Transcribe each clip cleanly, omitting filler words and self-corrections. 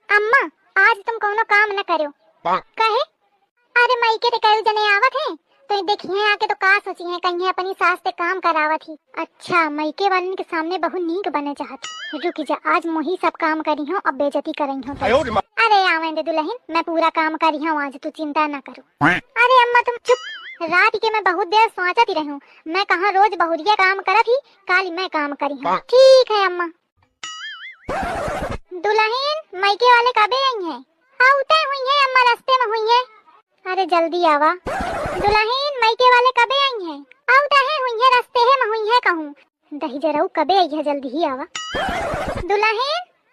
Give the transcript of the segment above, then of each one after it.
अम्मा आज तुम कोनो काम न करो। कहे अरे मायके ते कई जने आवत हैं तो देखिए आके तो का सोची है कहीं अपनी सास से काम करावत ही। अच्छा मायके वालन के सामने बहु नीक बने चाहत। रुक जा आज मोही सब काम करी हूँ अब बेइज्जती करी हूँ तो। अरे आवे दे दुल्हन मैं पूरा काम करी हूँ आज तू चिंता न करो। अरे अम्मा तुम चुप। रात के मैं बहुत देर सोचती रही हूँ मैं कहाँ रोज बहुरिया काम करत ही काली मैं काम करी हूँ। ठीक है अम्मा। दुल्हन मायके वाले कबे आई हैं? आउते हुई हैं अम्मा रास्ते में हुई हैं। अरे जल्दी आवा। दुल्हन मायके वाले कबे आई हैं? आउते है हुई हैं रास्ते है में हुई है कहूँ। दही जराऊ कबे आई है जल्दी ही आवा। दुल्हन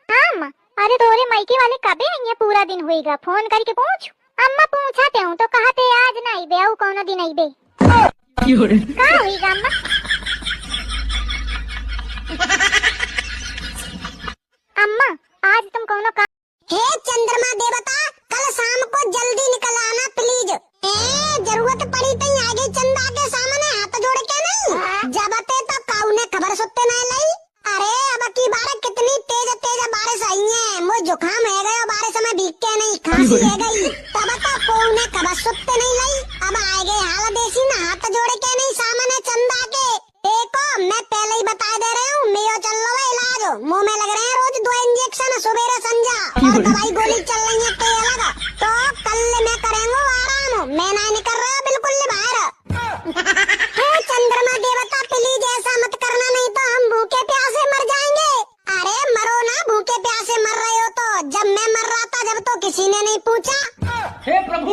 हाँ अम्मा। अरे तोरे मायके वाले कबे आई हैं पूरा दिन होएगा फोन करके पूछ। अम्मा पूछाते हूँ तो कहते आज ना आईबे और कौन दिन आईबे। का होएगा अम्मा? अम्मा आज तुम कौन काम। हे चंद्रमा देवता कल शाम को जल्दी निकल आना प्लीज। जरूरत पड़ी तो आगे चंदा के सामने हाथ जोड़ के नहीं जबते तो काऊ ने खबर सुनते नहीं लाई। अरे अब की बार कितनी तेज तेज बारिश आई है मुझे जुकाम है गया बारिश में भीग के नहीं खांसी है गई तब तो काऊ ने खबर सुनते नहीं लाई। अब आएगे हाल देसी ना हाथ जोड़ के नहीं सामने चंदा के। देखो मैं पहले ही बता दे रही हूँ मेरा चल रहा है इलाज मुँह में लग रहे हैं रोज 2 इंजेक्शन सुबह संजा और दवाई गोली चल रही है तो अलग तो कल मैं करेंगे आराम मैं नहीं कर रहा बिल्कुल बाहर। हे चंद्रमा देवता प्लीज ऐसा मत करना नहीं तो हम भूखे प्यासे मर जाएंगे। अरे मरो ना भूखे प्यासे मर रहे हो तो जब मैं मर रहा था जब तो किसी ने नहीं पूछा। हे प्रभु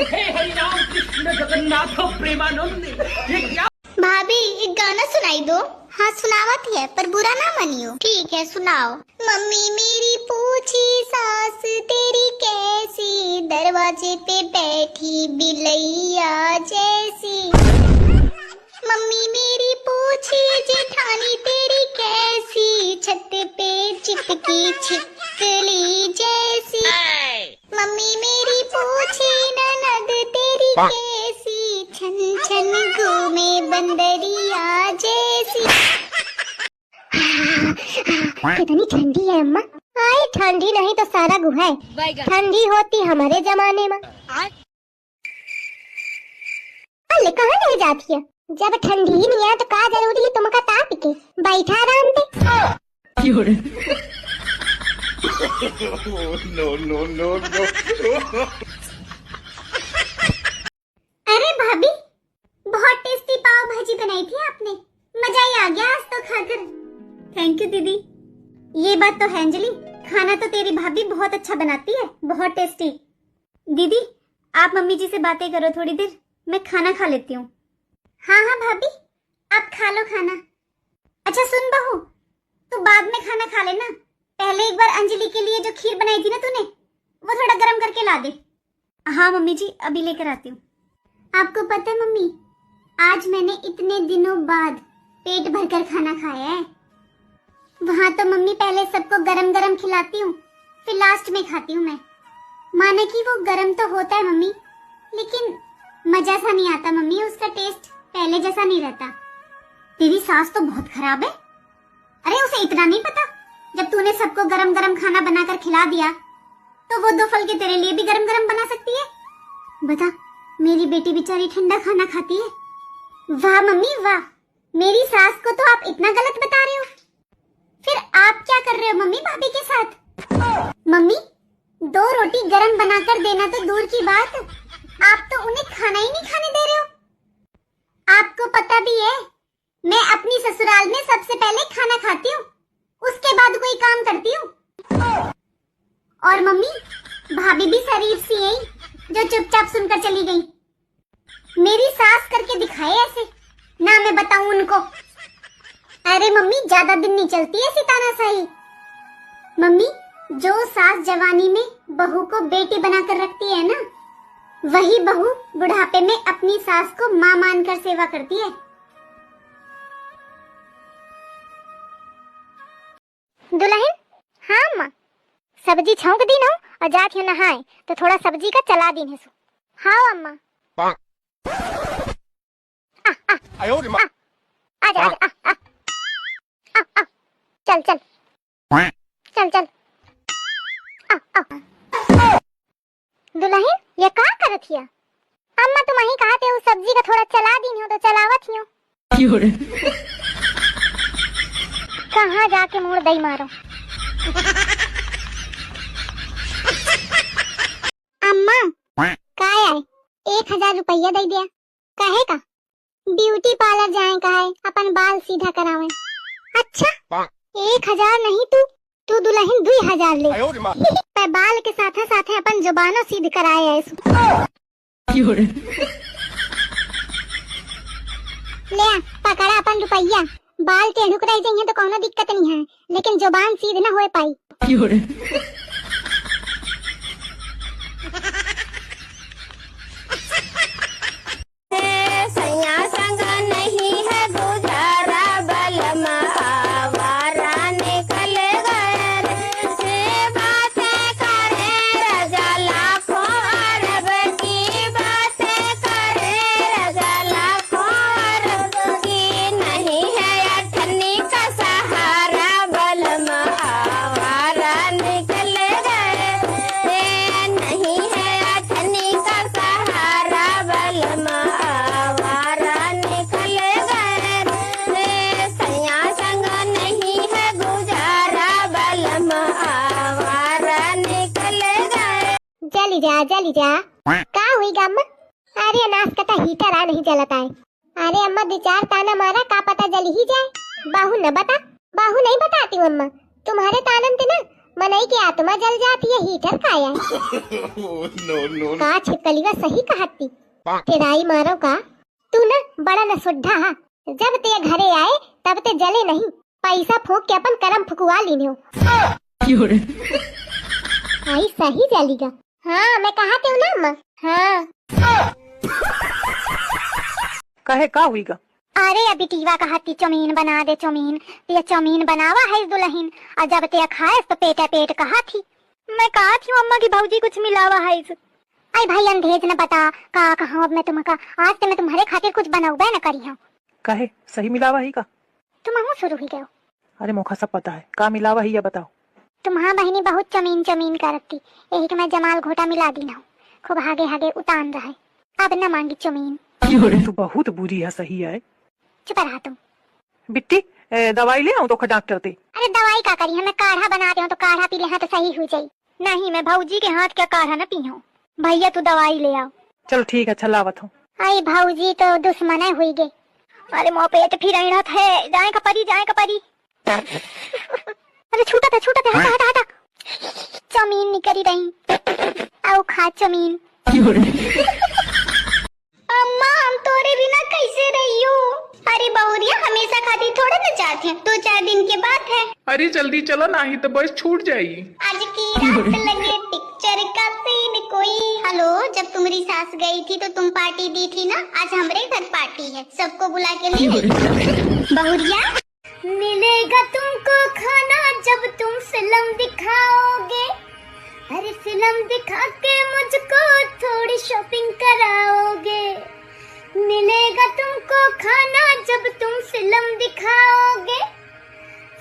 हे हरिनाम कृष्ण जगन्नाथ प्रेमानंद ये क्या। भाभी एक गाना सुनाई दो। हाँ सुनावत है पर बुरा ना मनियो। ठीक है सुनाओ। मम्मी मेरी पूछी सास तेरी कैसी दरवाजे पे बैठी बिलैया जैसी। मम्मी मेरी पूछी जेठानी तेरी कैसी छत पे चिपकी छिपकली जैसी। मम्मी मेरी पूछी ननद तेरी कैसी छन छन घूमे बंदरिया जैसी। कितनी ठंडी है अम्मा। आए ठंडी नहीं तो सारा गुहा है। ठंडी होती हमारे जमाने में। अल्ले कहाँ ले जाती है जब ठंडी ही नहीं है तो का जरूरी है तुमका ताप के बैठा आराम पे। नो अरे भाभी बहुत टेस्टी पाव भाजी बनाई थी आपने। मजा ही आ गया आज तो खाकर। थैंक यू दीदी। ये बात तो है अंजलि खाना तो तेरी भाभी बहुत अच्छा बनाती है बहुत टेस्टी। दीदी आप मम्मी जी से बातें करो थोड़ी देर मैं खाना खा लेती हूँ। हाँ हाँ भाभी आप खा लो खाना। अच्छा सुन बहू तू बाद में खाना खा लेना। पहले एक बार अंजलि के लिए जो खीर बनाई थी ना तूने वो थोड़ा गर्म करके ला दे। हाँ मम्मी जी अभी लेकर आती हूँ। आपको पता है मम्मी आज मैंने इतने दिनों बाद पेट भरकर खाना खाया है। वहाँ तो मम्मी पहले सबको गरम गरम खिलाती हूँ फिर लास्ट में खाती हूँ मैं। माने कि वो गरम तो होता है मम्मी लेकिन मजा सा नहीं आता मम्मी उसका टेस्ट पहले जैसा नहीं रहता। तेरी सास तो बहुत खराब है। अरे उसे इतना नहीं पता जब तूने सबको गरम गरम खाना बनाकर खिला दिया तो वो 2 फल के तेरे लिए भी गरम गरम बना सकती है। बता मेरी बेटी बेचारी ठंडा खाना खाती है। वाह मम्मी वाह मेरी सास को तो आप इतना गलत बता रहे हो। फिर आप क्या कर रहे हो मम्मी भाभी के साथ? मम्मी 2 रोटी गरम बनाकर देना तो दूर की बात आप तो उन्हें खाना ही नहीं खाने दे रहे हो। आपको पता भी है मैं अपनी ससुराल में सबसे पहले खाना खाती हूँ उसके बाद कोई काम करती हूँ। और मम्मी भाभी भी शरीफ सी है जो चुपचाप सुनकर चली गई। मेरी सास करके दिखाए ऐसे ना मैं बताऊं उनको। अरे मम्मी ज्यादा दिन नहीं चलती है सिताना शाही। मम्मी जो सास जवानी में बहू को बेटी बनाकर रखती है ना वही बहू बुढ़ापे में अपनी सास को मां मानकर सेवा करती है। दुल्हन हाँ अम्मा सब्जी छौंक दी ना और जात हो नहाए तो थोड़ा सब्जी का चला दी है। हाँ अम्मा आजा आजा चल चल चल चल दुल्हन ये का करत हिया? अम्मा तुम ही कहते हो सब्जी का थोड़ा चला दी हो तो चलावत हियो। कहाँ जाके मुड़ दई मारो। अम्मा का है 1000 रुपया दे दिया काहे का? ब्यूटी पार्लर जाए का है अपन बाल सीधा करावे। अच्छा 1000 नहीं तू दुल्हन 2000 ले। पे बाल के साथ साथ अपन जुबानों सीध कराए है ले पकड़ा अपन रुपया। बाल टेढ़ुक रह जाइए तो कोनो दिक्कत नहीं है, लेकिन जुबान सीध ना हो पाई। जली जा का हुई अम्मा? अरे नाश कटा हीटर आ नहीं जलता है। अरे अम्मा 2-4 ताना मारा का पता जल ही जाए। बाहू न बता, बाहू नहीं बताती हूँ अम्मा। तुम्हारे तानन से ना मनई की आत्मा जल जाती है। हीटर खाया का छिपकलीवा सही कहती। तेराई मारो का तू ना बड़ा न सुड्ढा हा। जब ते घरे आए तब ते जले नहीं, पैसा फूक के अपन करम फुकवा लीने हो। आई सही जलीगा। हाँ मैं कहती हूँ ना अम्मा। हाँ कहे का हुईगा? अरे अभी टीवा कहती चौमीन बना दे चौमीन। ते चौमीन बनावा है दुल्हन और जब ते खाए तो पेटा पेट कहा थी। मैं कहा थी अम्मा की भौजी कुछ मिलावा है। आई भाई अंधेज न बता का कहा। अब मैं तुम्हारा आज से मैं तुम्हारे खातिर कुछ बनाऊबे न करी हूँ। कहे सही मिलावा ही का? तुम हूँ शुरू ही गयो। अरे मोखा सब पता है का मिलावा ही या बताओ। तुम्हारा बहनी बहुत चमीन चमीन करती, यही कि मैं जमाल घोटा मिला दी ना खूब हागे हागे उतान रहा है। अब न मांगी चमीन। तू बहुत बुरी है। सही है चुप रहा तुम। बिट्टी दवाई ले आऊं तो डॉक्टर ते? अरे दवाई का करी है, मैं काढ़ा बनाते हूँ तो काढ़ा पी ले तो सही हो जाये। नहीं मैं भौजी के हाथ क्या काढ़ा न पी हूँ। भैया तू दवाई ले आओ। चलो ठीक है चलावत हूँ। आई भौजी तो दुश्मन हुई गे। अरे मोह पेट फिर है। जाए का परी अरे छूटा था हटा हटा हटा। चमीन निकली रही आओ खा चमीन। अम्मा हम तोरे बिना कैसे रही हो? अरे बहुरिया हमेशा खाती थोड़ा न चाहते हैं, 2-4 दिन के बाद है। अरे जल्दी चलो नहीं तो बस छूट जाएगी। आज की रात लगे पिक्चर का सीन कोई। हेलो जब तुम्हारी सास गई थी तो तुम पार्टी दी थी ना, आज हमारे घर पार्टी है, सबको बुला के ले बहुरिया। मिलेगा तुमको खाना जब तुम फिल्म दिखाओगे। अरे फिल्म दिखा के मुझको थोड़ी शॉपिंग कराओगे। मिलेगा तुमको खाना जब तुम फिल्म दिखाओगे।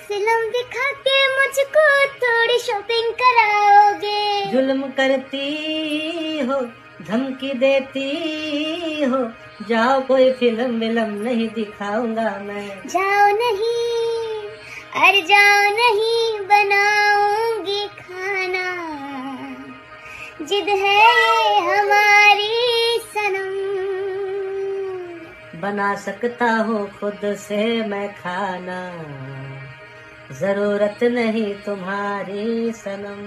फिल्म दिखा के मुझको थोड़ी शॉपिंग कराओगे। जुल्म करती हो धमकी देती हो, जाओ कोई फिल्म नहीं दिखाऊंगा मैं। जाओ नहीं अरे जाओ नहीं बनाऊंगी खाना, जिद है ये हमारी सनम। बना सकता हूँ खुद से मैं खाना, जरूरत नहीं तुम्हारी सनम।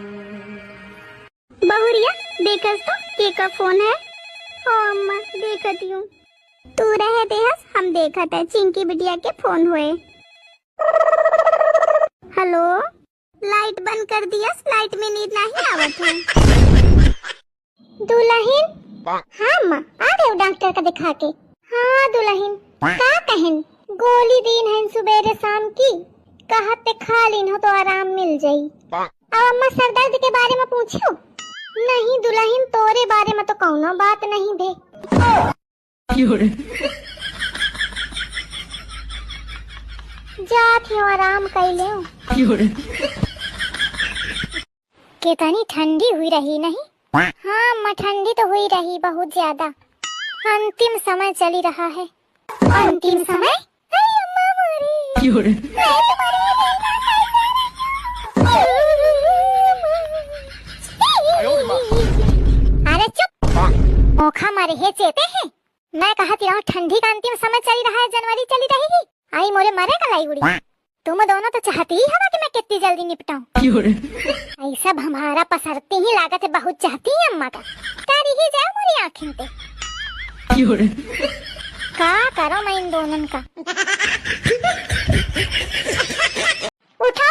बहुरिया देखस तो के का फोन है। ओ अम्मा देखती हूँ। तू रहे देहस हम देखत है चिंकी बिटिया के फोन हुए। हेलो लाइट बंद कर दिया, लाइट में नींद नहीं आवत है। दुल्हन हाँ अम्मा आ गए डॉक्टर का दिखा के। हाँ दुल्हन का कहन गोली दीन है सुबेरे शाम की, कहते खा लीन हो तो आराम मिल जाई। अब अम्मा सर दर्द के बारे में पूछो। नहीं दुल्हन तोरे बारे में तो कौनो बात नहीं भे। जात हो आराम कर ले। कितनी ठंडी हुई रही नहीं? हाँ अम्मा, ठंडी तो हुई रही बहुत ज्यादा। अंतिम समय चली रहा है। अंतिम समय? अरे अम्मा मरी। अरे चुप, मौका मारे है चेते हैं। मैं कहती रहूं ठंडी का अंतिम समय चली रहा है, जनवरी चली रहेगी। आई मोरे मरे का लाई उड़ी। तुम दोनों तो चाहती ही हवा कि मैं कितनी जल्दी निपटाऊं। ऐसा हमारा पसरती ही लागत है, बहुत चाहती है अम्मा का। तारी ही जाओ मोरी आँखें पे। का करो मैं इन दोनों का। उठो।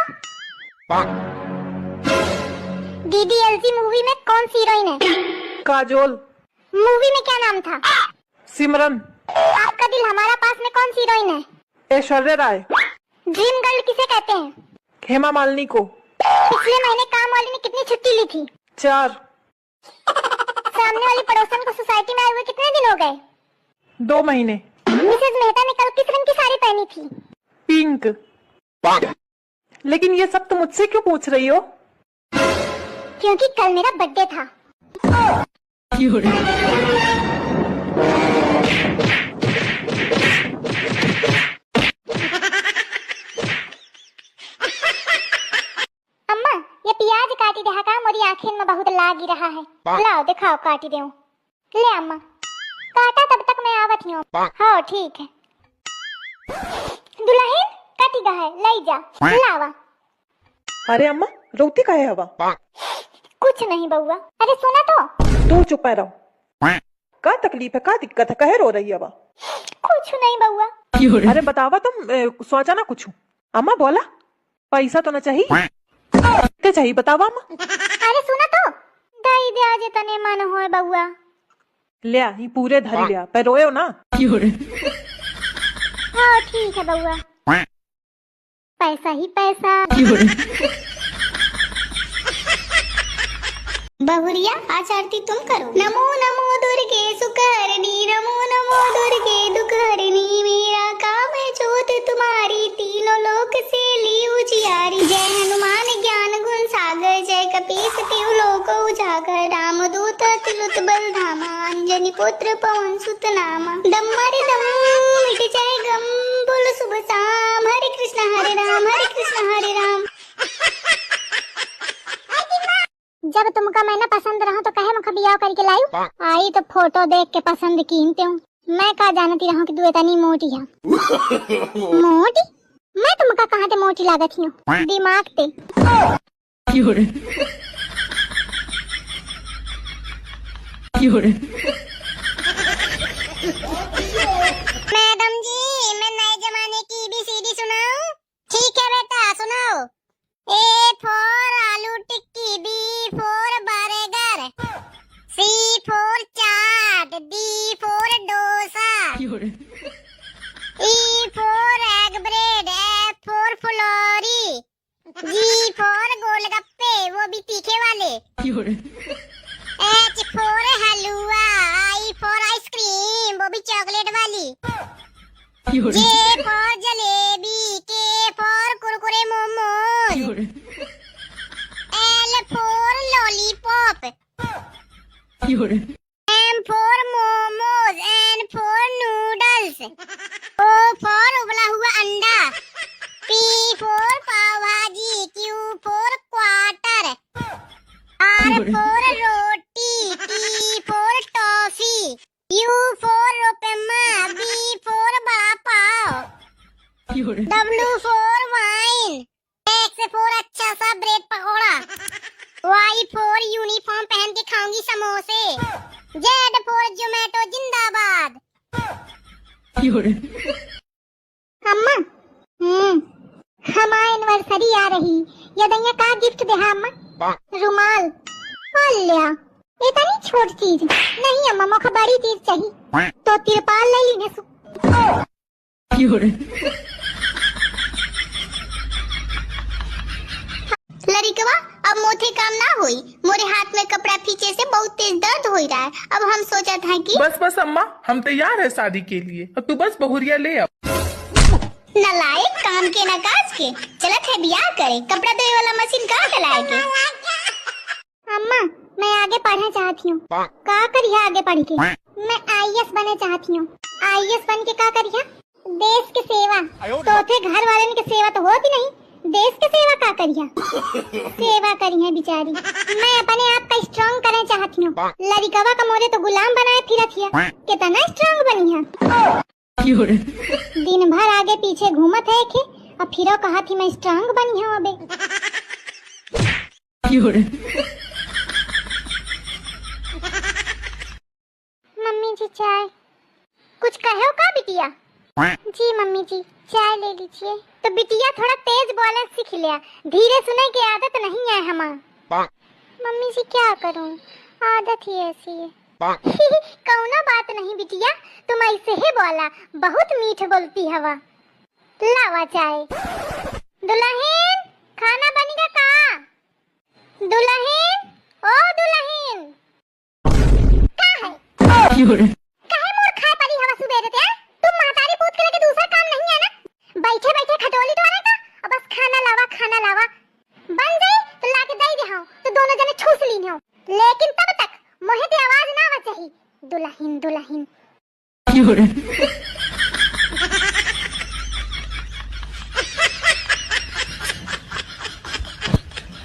DDLJ मूवी में कौन सी हीरोइन है? काजोल। मूवी में क्या नाम था? सिमरन। आपका दिल हमारा पास में कौन सी हीरोइन है? ऐश्वर्या राय। ड्रीम गर्ल किसे कहते हैं? हेमा मालिनी को। पिछले महीने काम वाली ने कितनी छुट्टी ली थी? 4। सामने वाली पड़ोसन को सोसाइटी में आए हुए कितने दिन हो गए? 2 महीने। मिसेज मेहता ने कल किस रंग की साड़ी पहनी थी? पिंक। लेकिन ये सब तुम मुझसे क्यों पूछ रही हो? क्योंकि कल मेरा बर्थडे था। अम्मा, ये प्याज काटी दे का मोरी आँखें में बहुत लागी रहा है। लाओ दिखाओ, काटी दे। ले अम्मा, काटा तब तक मैं आवत ही हूँ। हाँ ठीक है। दुल्हन काटी दा है, लाई जा लावा। अरे अम्मा, रोती काहे हवा? कुछ नहीं बउआ। अरे सुना तो। तू चुप रहो। का तकलीफ है, का दिक्कत है, कहे रो रही हवा? कुछ नहीं बउआ। अरे बतावा तुम, सोचा ना कुछ। अम्मा बोला, पैसा तो न चाहिए? क्या चाहिए बतावा अम्मा? अरे सुना तो, दाई दे आजे तने मन होए बउआ। लिया ही पूरे धरी लिया, पर रोयो ना। हाँ ठीक है बउआ। पैसा ही पैसा। बहुरिया आज आरती तुम करो। नमो नमो दुर्गे सुकरनी, नमो नमो दुर्गे दुखहरनी। मेरा काम है जोत तुम्हारी, तीनों लोक से ली उजियारी। जय हनुमान ज्ञान गुण सागर, जय कपीस तिहु लोक उजागर। रामदूत अतुलित बल धामा, अंजनी पुत्र पवन सुत नामा। दम मारे दम मिट जाए गम, बोलो शुभ शाम। हरे कृष्ण हरे राम। जब तुमका मैंने पसंद रहा तो कहे मुखा बियाह करके लायू। आई तो फोटो देख के पसंद कीनते हूँ। मैं का जानती रहूं कि तू इतनी मोटी है। मोटी? मैं तुमका कहाँ ते मोटी लागत हूँ? दिमाग ते। मैडम जी, मैं नए जमाने की ABCD सुनाऊं? ठीक है बेटा सुनाओ। A for आलू टिक्की, B for burger, C for chaat, D for dosa, E for egg bread, F for फुलौरी, G for गोलगप्पे, वो भी तीखे वाले, H for halwa, I for ice cream, वो भी चॉकलेट वाली, J for jalebi, K for Kurkure momos, L for lollipop, M for momos, N for noodles, O for उबला हुआ अंडा, P for पाव भाजी, Q for quarter, R for roti, T for toffee, U for रुपमा, B for बड़ा पाव, W for wine, X for अच्छा सा bread pakora, Y for uniform पहन के खाऊंगी समोसे, Z for जोमेटो जिंदाबाद। अम्मा, हमारी एनिवर्सरी आ रही, यदि का गिफ्ट दे अम्मा? रुमाल। लिया, इतनी छोटी चीज नहीं अम्मा, मुझे बड़ी चीज चाहिए। तो तिरपाल ले लीने सु। लड़िकवा, अब मोथे काम ना होई। मोरे हाथ में कपड़ा खींचे से बहुत तेज दर्द हो रहा है। अब हम सोचा था कि बस अम्मा, हम तैयार है शादी के लिए। अब तू बस बहुरिया ले आ। नलायक, काम के ना काज के। चलत है बियाह करे। कपड़ा धोए वाला मशीन कहाँ चलाएगी? पढ़ना चाहती हूँ। का करिया आगे पढ़ के? मैं आईएएस बने चाहती हूँ। आईएएस बन के का करिया? देश की सेवा। तो थे घर वाले की सेवा तो होती नहीं, देश की सेवा का करिया? सेवा करी है बेचारी। मैं अपने आप का स्ट्रांग करना चाहती हूँ। लड़कवा का मोरे तो गुलाम बनाए फिरत हिया, कितना स्ट्रांग बनी है। दिन भर आगे पीछे घूमत है के, अब फिर कहा थी मैं स्ट्रांग बनी हूँ अबे। मम्मी जी चाय। कुछ कहो का बिटिया? जी मम्मी जी चाय ले लीजिए। तो बिटिया थोड़ा तेज बोलना सीख लिया, धीरे सुने की आदत नहीं है हमार। मम्मी जी क्या करूं, आदत ही ऐसी है। कौनो बात नहीं बिटिया, तुम ऐसे ही बोला, बहुत मीठ बोलती हवा। लावा चाय। दुल्हन खाना बनेगा का? दुल्हन ओ दुल्हन का है? काहे मोर खाए पड़ी हवा सुबह रहते हैं? तुम महतारी पूत के लगे दूसरा काम नहीं है ना? बैठे बैठे खटोली तो आने का और बस खाना लावा बन जाए तो लाके दे दे हूं, तो दोनों जने ठूस ली हो, लेकिन तब तक मोहे की आवाज ना आवा चाहिए। दुल्हन